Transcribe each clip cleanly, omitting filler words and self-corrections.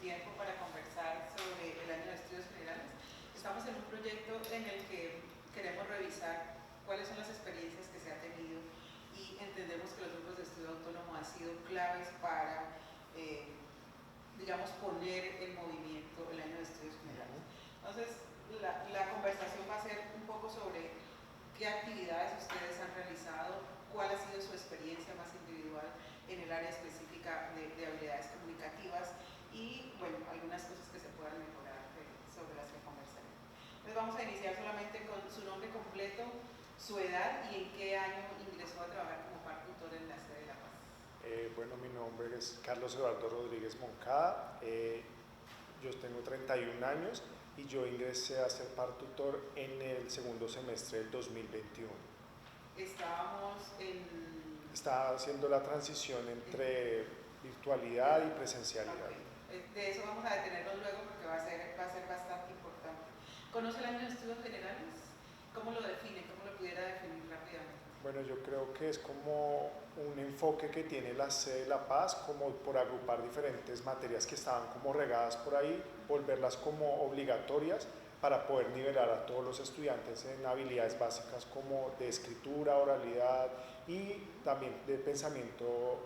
tiempo para conversar sobre el año de estudios generales. Estamos en un proyecto en el que queremos revisar cuáles son las experiencias que se ha tenido y entendemos que los grupos de estudio autónomo han sido claves para, digamos, poner en movimiento el año de estudios generales. Entonces, la conversación va a ser un poco sobre qué actividades ustedes han realizado, cuál ha sido su experiencia más individual en el área específica de habilidades comunicativas y, bueno, algunas cosas que se puedan mejorar sobre las que conversaremos. Entonces vamos a iniciar solamente con su nombre completo, su edad y en qué año ingresó a trabajar como par tutor en la sede de La Paz. Bueno, mi nombre es Carlos Eduardo Rodríguez Moncada, yo tengo 31 años y yo ingresé a ser par tutor en el segundo semestre del 2021. Estaba haciendo la transición entre virtualidad y presencialidad. Okay. De eso vamos a detenernos luego porque va a ser bastante importante. ¿Conoce el año de estudios generales? ¿Cómo lo define? ¿Cómo lo pudiera definir rápidamente? Bueno, yo creo que es como un enfoque que tiene la sede de La Paz, como por agrupar diferentes materias que estaban como regadas por ahí, volverlas como obligatorias para poder nivelar a todos los estudiantes en habilidades básicas como de escritura, oralidad y también de pensamiento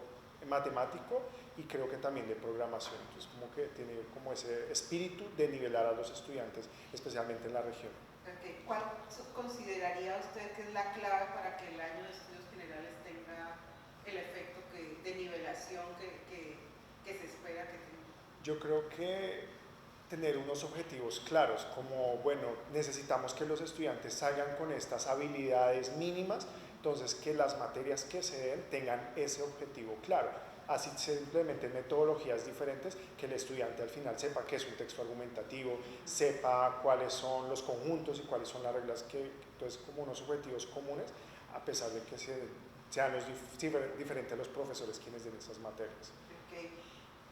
matemático y creo que también de programación. Entonces como que tiene como ese espíritu de nivelar a los estudiantes, especialmente en la región. Okay. ¿Cuál consideraría usted que es la clave para que el año de estudios generales tenga el efecto de nivelación que se espera que tenga? Yo creo que tener unos objetivos claros, como, bueno, necesitamos que los estudiantes salgan con estas habilidades mínimas, entonces que las materias que se den tengan ese objetivo claro. Así se implementen metodologías diferentes, que el estudiante al final sepa qué es un texto argumentativo, sepa cuáles son los conjuntos y cuáles son las reglas, entonces como unos objetivos comunes, a pesar de que sean diferentes los profesores quienes den esas materias. Okay.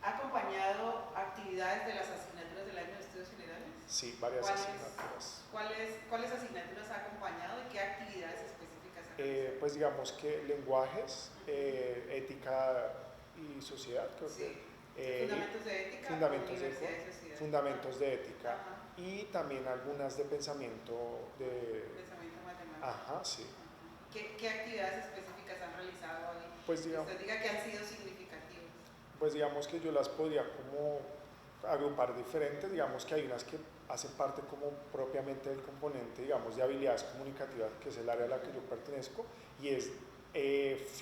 ¿Ha acompañado actividades de las asignaturas del año de estudios generales? Sí, varias asignaturas. ¿Cuáles asignaturas ha acompañado y qué actividades específicas ha realizado? Pues digamos que lenguajes, ética y sociedad, creo que. Fundamentos de ética. Fundamentos de ética. Y también algunas de pensamiento matemático. Ajá, sí. ¿Qué actividades específicas han realizado hoy? Pues digamos, usted diga que han sido significativas. Pues digamos que yo las podría como agrupar diferentes, digamos que hay unas que hacen parte como propiamente del componente, digamos, de habilidades comunicativas, que es el área a la que yo pertenezco, y es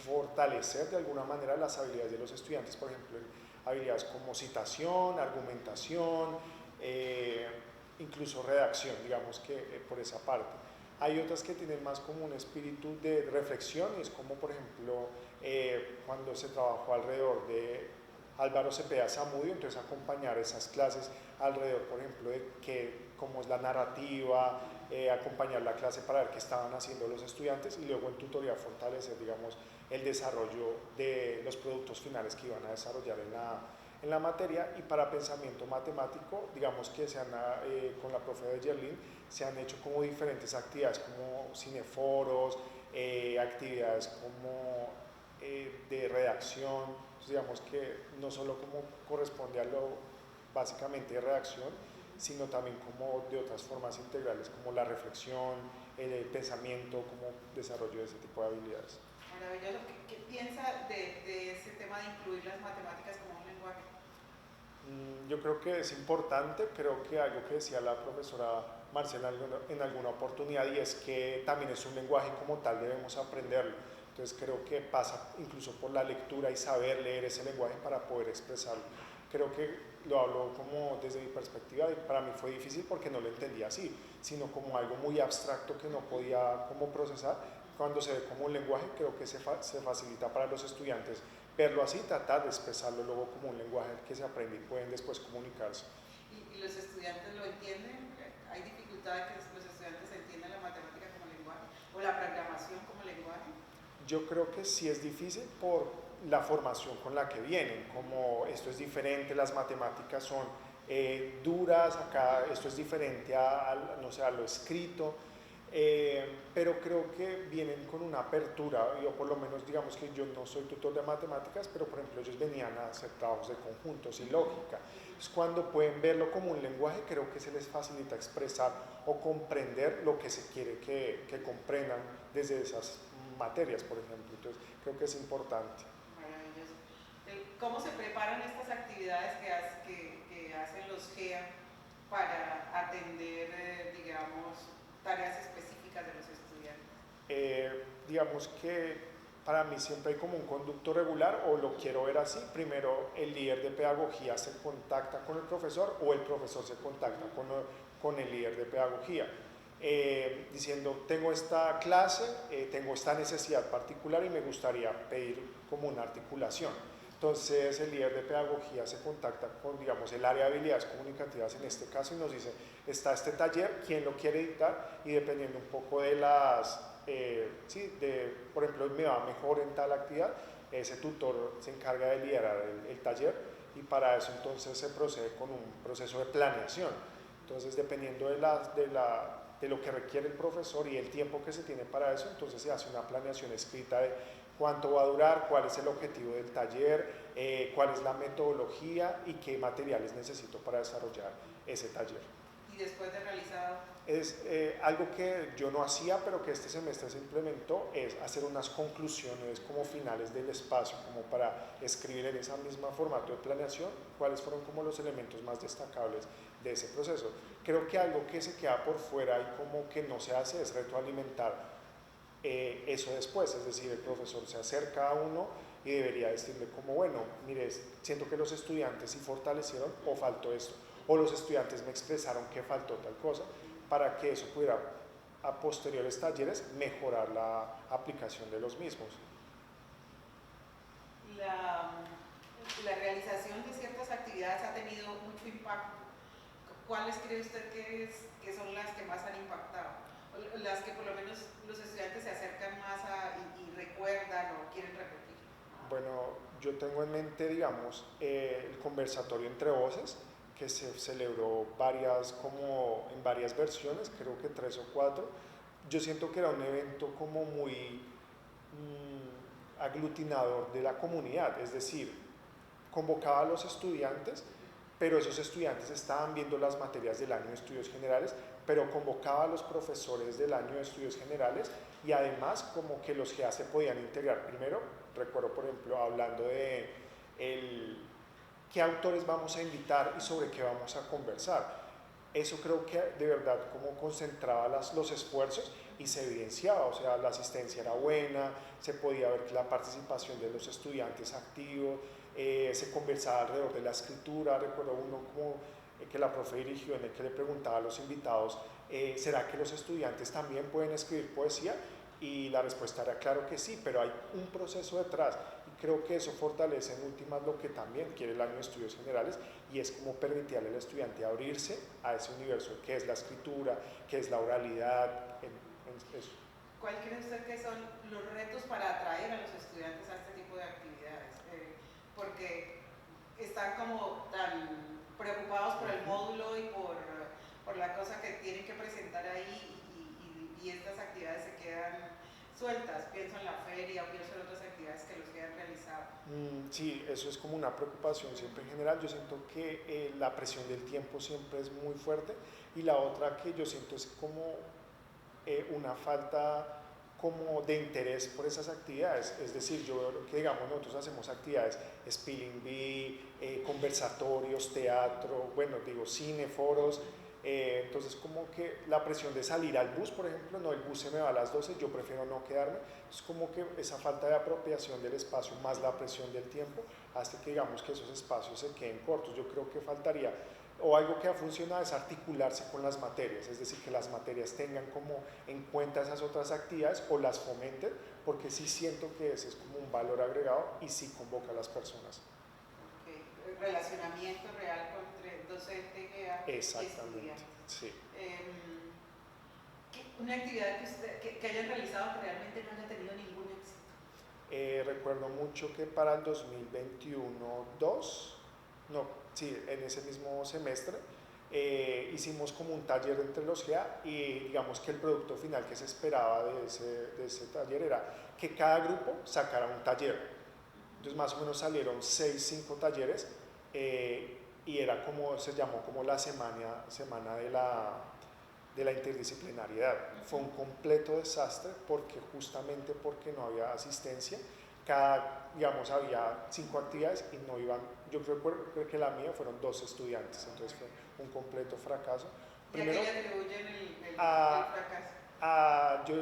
fortalecer de alguna manera las habilidades de los estudiantes, por ejemplo, habilidades como citación, argumentación, incluso redacción, digamos que por esa parte. Hay otras que tienen más como un espíritu de reflexión, y es como por ejemplo cuando se trabajó alrededor de Álvaro Cepeda Zamudio, entonces acompañar esas clases alrededor, por ejemplo, de cómo es la narrativa, acompañar la clase para ver qué estaban haciendo los estudiantes y luego en tutoría fortalecer, digamos, el desarrollo de los productos finales que iban a desarrollar en la materia. Y para pensamiento matemático, digamos que con la profe de Yerlin se han hecho como diferentes actividades como cineforos, actividades como de redacción, entonces digamos que no solo como corresponde a lo básicamente de redacción, sino también como de otras formas integrales como la reflexión, el pensamiento, como desarrollo de ese tipo de habilidades. Maravilloso. ¿Qué piensa de ese tema de incluir las matemáticas como un lenguaje? Yo creo que es importante, creo que algo que decía la profesora Marcela en alguna oportunidad, y es que también es un lenguaje como tal, debemos aprenderlo. Entonces creo que pasa incluso por la lectura y saber leer ese lenguaje para poder expresarlo. Creo que lo hablo como desde mi perspectiva, y para mí fue difícil porque no lo entendía así, sino como algo muy abstracto que no podía como procesar. Cuando se ve como un lenguaje, creo que se facilita para los estudiantes verlo así, tratar de expresarlo luego como un lenguaje que se aprende y pueden después comunicarse. ¿Y los estudiantes lo entienden? ¿Hay dificultad de que los estudiantes entiendan la matemática como lenguaje o la programación como lenguaje? Yo creo que sí es difícil por la formación con la que vienen, como esto es diferente, las matemáticas son duras, acá esto es diferente no sé, a lo escrito. Pero creo que vienen con una apertura, yo por lo menos digamos que yo no soy tutor de matemáticas, pero por ejemplo ellos venían a hacer trabajos de conjuntos y lógica. Entonces cuando pueden verlo como un lenguaje, creo que se les facilita expresar o comprender lo que se quiere que comprendan desde esas materias, por ejemplo. Entonces creo que es importante. Maravilloso. ¿Cómo se preparan estas actividades que hacen los GEA para atender, digamos, tareas específicas de los estudiantes? Digamos que para mí siempre hay como un conducto regular, o lo quiero ver así. Primero el líder de pedagogía se contacta con el profesor, o el profesor se contacta con el líder de pedagogía, diciendo tengo esta clase, tengo esta necesidad particular y me gustaría pedir como una articulación. Entonces el líder de pedagogía se contacta con, digamos, el área de habilidades comunicativas en este caso y nos dice, está este taller, ¿quién lo quiere dictar? Y dependiendo un poco de las, por ejemplo, me va mejor en tal actividad, ese tutor se encarga de liderar el taller, y para eso entonces se procede con un proceso de planeación. Entonces dependiendo de lo que requiere el profesor y el tiempo que se tiene para eso, entonces se hace una planeación escrita de cuánto va a durar, cuál es el objetivo del taller, cuál es la metodología y qué materiales necesito para desarrollar ese taller. ¿Y después de realizado? Es algo que yo no hacía, pero que este semestre se implementó, es hacer unas conclusiones como finales del espacio, como para escribir en ese mismo formato de planeación cuáles fueron como los elementos más destacables de ese proceso. Creo que algo que se queda por fuera y como que no se hace es retroalimentar eso después, es decir, el profesor se acerca a uno y debería decirle como, bueno, mire, siento que los estudiantes sí fortalecieron o faltó esto, o los estudiantes me expresaron que faltó tal cosa, para que eso pudiera a posteriores talleres mejorar la aplicación de los mismos. La realización de ciertas actividades ha tenido mucho impacto. ¿Cuáles cree usted que son las que más han impactado? Las que por lo menos los estudiantes se acercan más y recuerdan o quieren repetir. Bueno, yo tengo en mente, digamos, el conversatorio entre voces, que se celebró en varias versiones, creo que 3 o 4. Yo siento que era un evento como muy aglutinador de la comunidad, es decir, convocaba a los estudiantes, pero esos estudiantes estaban viendo las materias del año de estudios generales, pero convocaba a los profesores del año de estudios generales, y además como que los GEA se podían integrar. Primero, recuerdo por ejemplo hablando de qué autores vamos a invitar y sobre qué vamos a conversar. Eso creo que de verdad como concentraba los esfuerzos y se evidenciaba, o sea, la asistencia era buena, se podía ver que la participación de los estudiantes activos, se conversaba alrededor de la escritura. Recuerdo uno como que la profe dirigió en el que le preguntaba a los invitados, ¿será que los estudiantes también pueden escribir poesía? Y la respuesta era claro que sí, pero hay un proceso detrás, y creo que eso fortalece en últimas lo que también quiere el año de estudios generales, y es como permitirle al estudiante abrirse a ese universo que es la escritura, que es la oralidad, eso. ¿Cuál cree usted que son los retos para atraer a los estudiantes a este tipo de actividades? Porque están como tan preocupados por el módulo y por la cosa que tienen que presentar ahí, y estas actividades se quedan sueltas. Pienso en la feria o pienso en otras actividades que los quedan realizado. Sí, eso es como una preocupación siempre en general. Yo siento que la presión del tiempo siempre es muy fuerte, y la otra que yo siento es como una falta como de interés por esas actividades. Es decir, yo veo que digamos nosotros hacemos actividades spelling bee, conversatorios, teatro, bueno, digo cine, foros, entonces como que la presión de salir al bus, por ejemplo, no, el bus se me va a las 12, yo prefiero no quedarme. Es como que esa falta de apropiación del espacio más la presión del tiempo hace que digamos que esos espacios se queden cortos. Yo creo que faltaría, o algo que ha funcionado es articularse con las materias, es decir, que las materias tengan como en cuenta esas otras actividades o las fomenten, porque sí siento que ese es como un valor agregado y sí convoca a las personas. Okay. Relacionamiento real entre docente y Exactamente, sí. Una actividad que hayan realizado que realmente no haya tenido ningún éxito. Recuerdo mucho que para el 2021-2, no, sí, en ese mismo semestre, hicimos como un taller entre los GEA y digamos que el producto final que se esperaba de ese taller era que cada grupo sacara un taller. Entonces más o menos salieron 6, 5 talleres y era como, se llamó como la semana de la interdisciplinariedad. Fue un completo desastre justamente porque no había asistencia. Digamos, había 5 actividades y no iban, yo creo que la mía fueron 2 estudiantes, entonces fue un completo fracaso. Primero, ¿y a qué le atribuyen el fracaso? Yo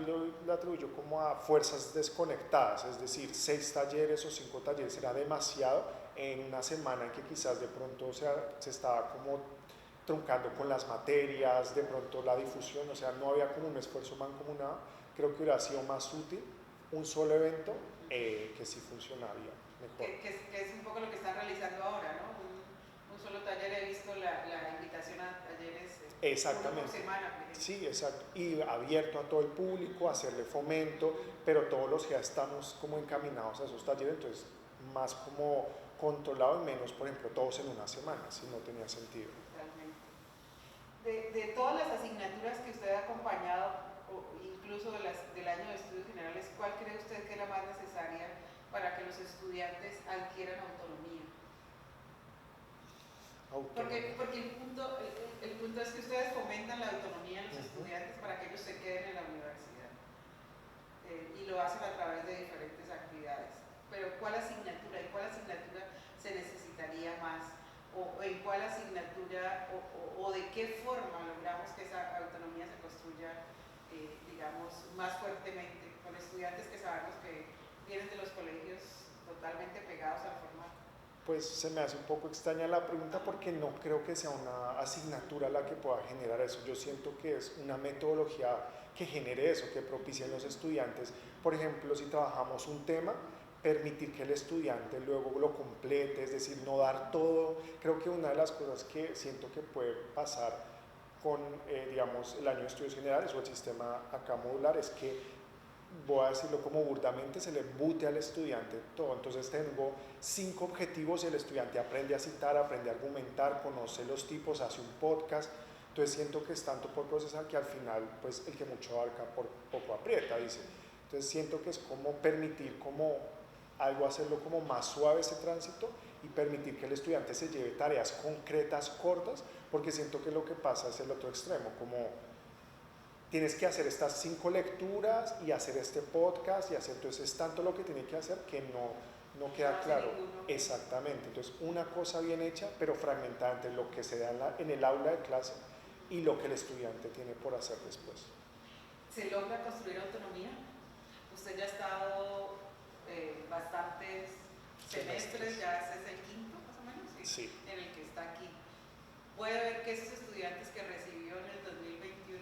lo atribuyo como a fuerzas desconectadas, es decir, 6 talleres o 5 talleres era demasiado en una semana en que quizás de pronto se estaba como truncando con las materias, de pronto la difusión, o sea, no había como un esfuerzo mancomunado. Creo que hubiera sido más útil un solo evento que sí funcionaría mejor. Que es un poco lo que están realizando ahora, ¿no? Un solo taller, he visto la invitación a talleres exactamente. uno por semana. Sí, exacto. Y abierto a todo el público, hacerle fomento, pero todos los que ya estamos como encaminados a esos talleres, entonces más como controlado y menos, por ejemplo, todos en una semana, si no tenía sentido. De todas las asignaturas que usted ha acompañado, o incluso del año de estudios generales, ¿cuál cree usted que es la más necesaria para que los estudiantes adquieran autonomía? Porque el punto es que ustedes fomentan la autonomía en los estudiantes para que ellos se queden en la universidad. Y lo hacen a través de diferentes actividades. Pero ¿cuál asignatura se necesitaría más? ¿O en cuál asignatura o de qué forma logramos que esa autonomía se construya, digamos, más fuertemente con estudiantes que sabemos que vienen de los colegios totalmente pegados al formato? Pues se me hace un poco extraña la pregunta porque no creo que sea una asignatura la que pueda generar eso. Yo siento que es una metodología que genere eso, que propicie a los estudiantes. Por ejemplo, si trabajamos un tema, permitir que el estudiante luego lo complete, es decir, no dar todo. Creo que una de las cosas que siento que puede pasar con, digamos, el año de estudios generales o el sistema acá modular es que, voy a decirlo como burdamente, se le embute al estudiante todo. Entonces tengo 5 objetivos y el estudiante aprende a citar, aprende a argumentar, conoce los tipos, hace un podcast. Entonces siento que es tanto por procesar que al final, pues el que mucho abarca por poco aprieta, dice. Entonces siento que es como permitir como algo, hacerlo como más suave ese tránsito y permitir que el estudiante se lleve tareas concretas, cortas, porque siento que lo que pasa es el otro extremo, como tienes que hacer estas 5 lecturas y hacer este podcast y hacer, entonces es tanto lo que tiene que hacer que no queda claro. Exactamente, entonces una cosa bien hecha pero fragmentada entre lo que se da en el aula de clase y lo que el estudiante tiene por hacer después. ¿Se logra construir autonomía? Usted ya ha estado bastantes semestres, ya ese es el 5º más o menos, sí, en el que está aquí. ¿Puede ver que esos estudiantes que recibió en el 2021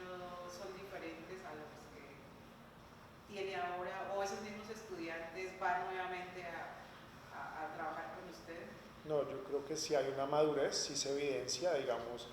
son diferentes a los que tiene ahora, o esos mismos estudiantes van nuevamente a trabajar con usted? No, yo creo que sí hay una madurez, sí se evidencia, digamos.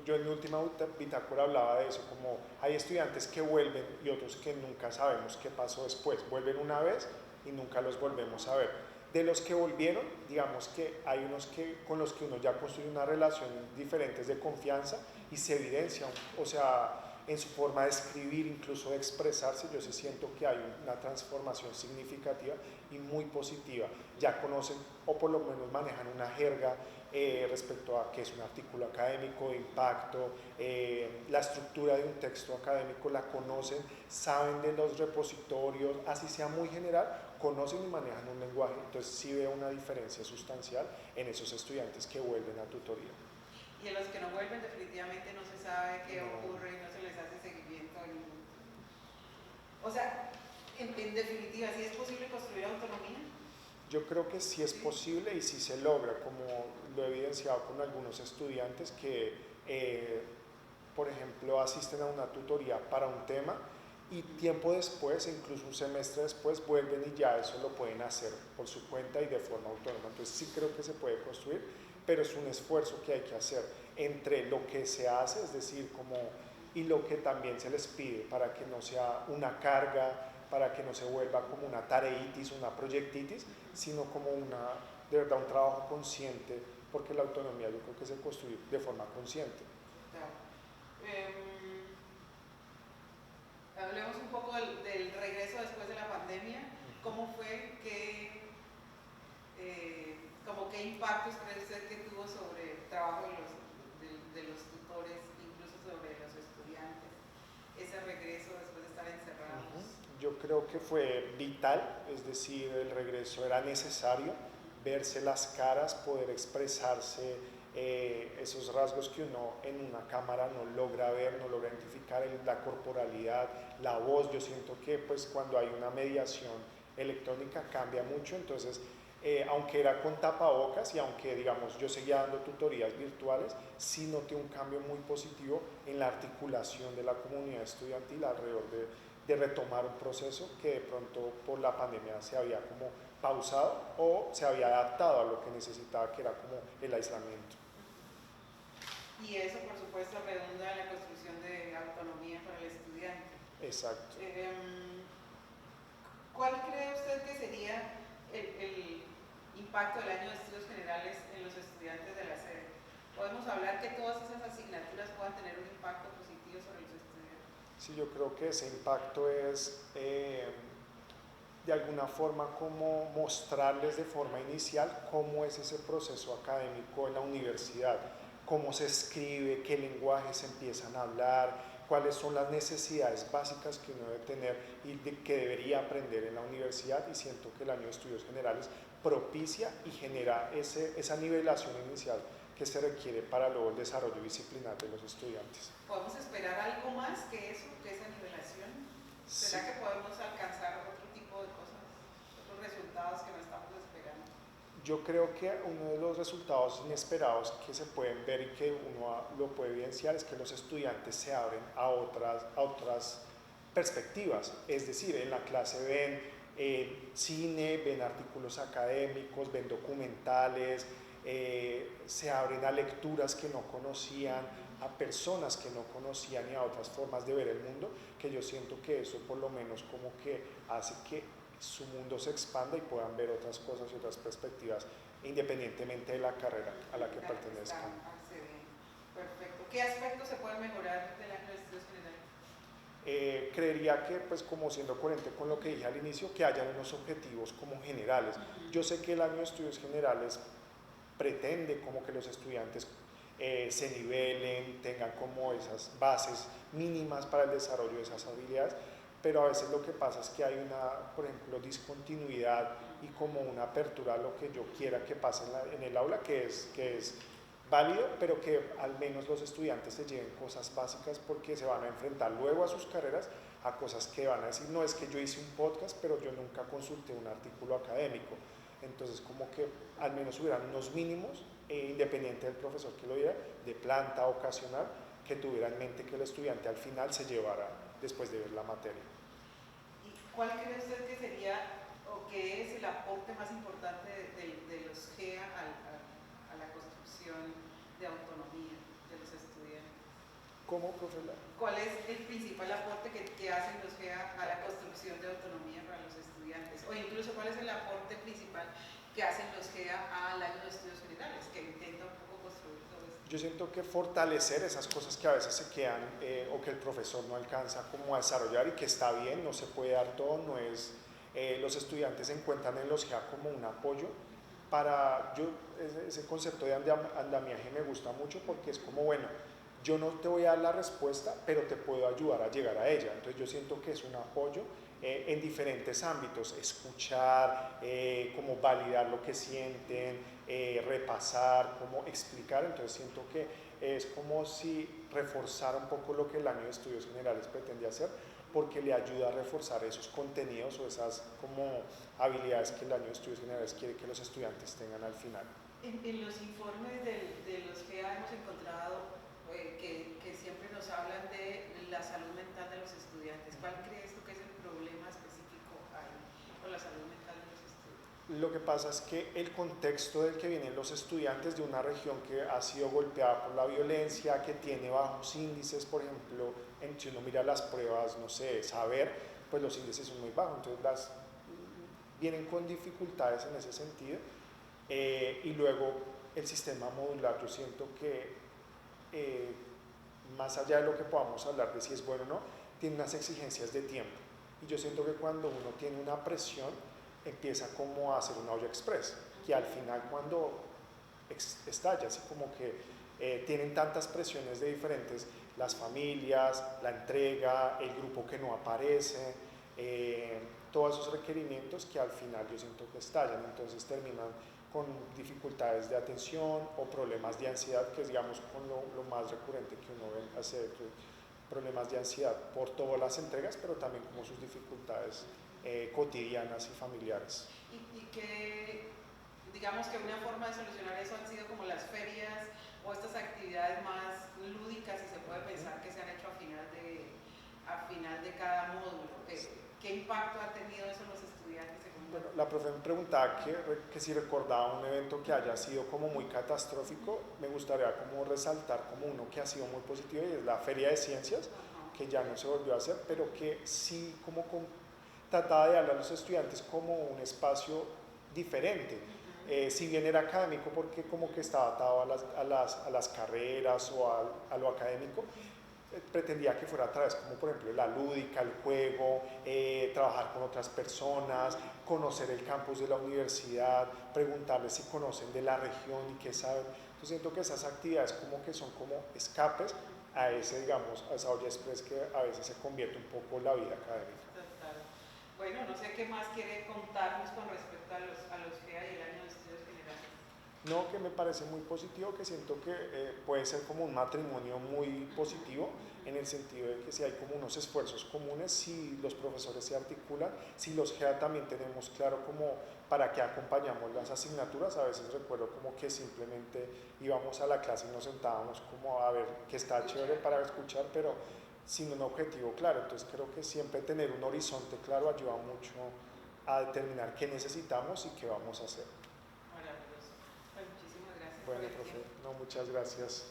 Yo en mi última bitácora hablaba de eso, como hay estudiantes que vuelven y otros que nunca sabemos qué pasó después, vuelven una vez y nunca los volvemos a ver. De los que volvieron, digamos que hay unos con los que uno ya construye una relación diferente de confianza y se evidencia, o sea, en su forma de escribir, incluso de expresarse, yo sí siento que hay una transformación significativa y muy positiva. Ya conocen o por lo menos manejan una jerga respecto a qué es un artículo académico de impacto, la estructura de un texto académico la conocen, saben de los repositorios, así sea muy general, conocen y manejan un lenguaje. Entonces sí veo una diferencia sustancial en esos estudiantes que vuelven a tutoría. Y en los que no vuelven definitivamente no se sabe qué ocurre y no se les hace seguimiento. O sea, en definitiva, ¿sí es posible construir autonomía? Yo creo que sí es posible y sí se logra, como lo he evidenciado con algunos estudiantes que, por ejemplo, asisten a una tutoría para un tema y tiempo después, incluso un semestre después, vuelven y ya eso lo pueden hacer por su cuenta y de forma autónoma. Entonces sí creo que se puede construir, pero es un esfuerzo que hay que hacer entre lo que se hace, es decir, y lo que también se les pide para que no sea una carga, para que no se vuelva como una tareitis, una proyectitis, sino como de verdad un trabajo consciente porque la autonomía yo creo que se construye de forma consciente. Claro. Hablemos un poco del regreso después de la pandemia. ¿Cómo fue que, como qué impactos cree usted que tuvo sobre el trabajo de los tutores, incluso sobre los estudiantes, ese regreso después de estar encerrados? Yo creo que fue vital, es decir, el regreso era necesario, verse las caras, poder expresarse, esos rasgos que uno en una cámara no logra ver, no logra identificar, la corporalidad, la voz. Yo siento que pues cuando hay una mediación electrónica cambia mucho, entonces aunque era con tapabocas y aunque digamos yo seguía dando tutorías virtuales, sí noté un cambio muy positivo en la articulación de la comunidad estudiantil alrededor de retomar un proceso que de pronto por la pandemia se había como pausado o se había adaptado a lo que necesitaba, que era como el aislamiento. Y eso, por supuesto, redunda en la construcción de autonomía para el estudiante. Exacto. ¿Cuál cree usted que sería el impacto del año de estudios generales en los estudiantes de la sede? ¿Podemos hablar que todas esas asignaturas puedan tener un impacto positivo sobre los estudiantes? Sí, yo creo que ese impacto es de alguna forma como mostrarles de forma inicial cómo es ese proceso académico en la universidad, cómo se escribe, qué lenguajes se empiezan a hablar, cuáles son las necesidades básicas que uno debe tener y que debería aprender en la universidad, y siento que el año de estudios generales propicia y genera esa nivelación inicial que se requiere para luego el desarrollo disciplinar de los estudiantes. ¿Podemos esperar algo más que eso, que esa nivelación? ¿Será que podemos alcanzar otro tipo de cosas, otros resultados que no estamos esperando? Yo creo que uno de los resultados inesperados que se pueden ver y que uno lo puede evidenciar es que los estudiantes se abren a otras perspectivas, es decir, en la clase ven cine, ven artículos académicos, ven documentales, se abren a lecturas que no conocían, a personas que no conocían y a otras formas de ver el mundo, que yo siento que eso por lo menos como que hace que su mundo se expanda y puedan ver otras cosas y otras perspectivas independientemente de la carrera a la que pertenezcan. Perfecto. ¿Qué aspectos se pueden mejorar del año de estudios generales? Creería que, pues como siendo coherente con lo que dije al inicio, que hayan unos objetivos como generales. Yo sé que el año de estudios generales pretende como que los estudiantes se nivelen, tengan como esas bases mínimas para el desarrollo de esas habilidades, pero a veces lo que pasa es que hay una, por ejemplo, discontinuidad y como una apertura a lo que yo quiera que pase en el aula, que es válido, pero que al menos los estudiantes se lleven cosas básicas, porque se van a enfrentar luego a sus carreras a cosas que van a decir, no es que yo hice un podcast, pero yo nunca consulté un artículo académico. Entonces como que al menos hubieran unos mínimos, independiente del profesor que lo diera, de planta ocasional, que tuviera en mente que el estudiante al final se llevara después de ver la materia. ¿Y cuál cree usted que sería o que es el aporte más importante de los GEA a la construcción de autonomía de los estudiantes? ¿Cómo, profesor? ¿Cuál es el principal aporte que hacen los GEA a la construcción de autonomía para los estudiantes? O incluso, ¿cuál es el aporte principal que hacen los GEA al año de estudios generales, que intenta un poco construir todo esto? Yo siento que fortalecer esas cosas que a veces se quedan o que el profesor no alcanza como a desarrollar, y que está bien, no se puede dar todo, no es, los estudiantes se encuentran en los GEA como un apoyo para, ese concepto de andamiaje me gusta mucho, porque es como, bueno, yo no te voy a dar la respuesta, pero te puedo ayudar a llegar a ella. Entonces yo siento que es un apoyo en diferentes ámbitos, escuchar, como validar lo que sienten, repasar, como explicar. Entonces siento que es como si reforzara un poco lo que el año de estudios generales pretende hacer, porque le ayuda a reforzar esos contenidos o esas como habilidades que el año de estudios generales quiere que los estudiantes tengan al final. En los informes de los que hemos encontrado que siempre nos hablan de la salud mental de los estudiantes, ¿cuál crees tú que es el problema específico ahí con la salud mental de los estudiantes? Lo que pasa es que el contexto del que vienen los estudiantes de una región que ha sido golpeada por la violencia, que tiene bajos índices, por ejemplo, si uno mira las pruebas, no sé, saber, pues los índices son muy bajos, entonces vienen con dificultades en ese sentido. Y luego el sistema modular, yo siento que más allá de lo que podamos hablar de si es bueno o no, tiene unas exigencias de tiempo. Y yo siento que cuando uno tiene una presión, empieza como a hacer una olla express, que al final cuando estalla, así como que tienen tantas presiones de diferentes, las familias, la entrega, el grupo que no aparece, todos esos requerimientos que al final yo siento que estallan, entonces terminan con dificultades de atención o problemas de ansiedad, que es digamos con lo más recurrente que uno ve hacer, problemas de ansiedad por todas las entregas, pero también como sus dificultades cotidianas y familiares. Y que, digamos que una forma de solucionar eso han sido como las ferias o estas actividades más lúdicas, si se puede pensar, que se han hecho a final de cada módulo. ¿Qué impacto ha tenido eso en los estudiantes? Bueno, la profe me preguntaba que si recordaba un evento que haya sido como muy catastrófico. Me gustaría como resaltar como uno que ha sido muy positivo, y es la Feria de Ciencias, que ya no se volvió a hacer, pero que sí como trataba de darle a los estudiantes como un espacio diferente. Si bien era académico, porque como que estaba atado a las carreras o a lo académico, pretendía que fuera a través como por ejemplo la lúdica, el juego, trabajar con otras personas, conocer el campus de la universidad, preguntarles si conocen de la región y qué saben. Yo siento que esas actividades como que son como escapes a ese, digamos, a esa olla express que a veces se convierte un poco la vida académica. Total. Bueno, no sé qué más quiere contarnos con respecto a los FEA y el año de estudios generales. No, que me parece muy positivo, que siento que puede ser como un matrimonio muy positivo, en el sentido de que si hay como unos esfuerzos comunes, si los profesores se articulan, si los GEA también tenemos claro como para qué acompañamos las asignaturas. A veces recuerdo como que simplemente íbamos a la clase y nos sentábamos como a ver que está chévere para escuchar, pero sin un objetivo claro. Entonces creo que siempre tener un horizonte claro ayuda mucho a determinar qué necesitamos y qué vamos a hacer. Maravilloso. Muchísimas gracias. Bueno, profe, no, muchas gracias.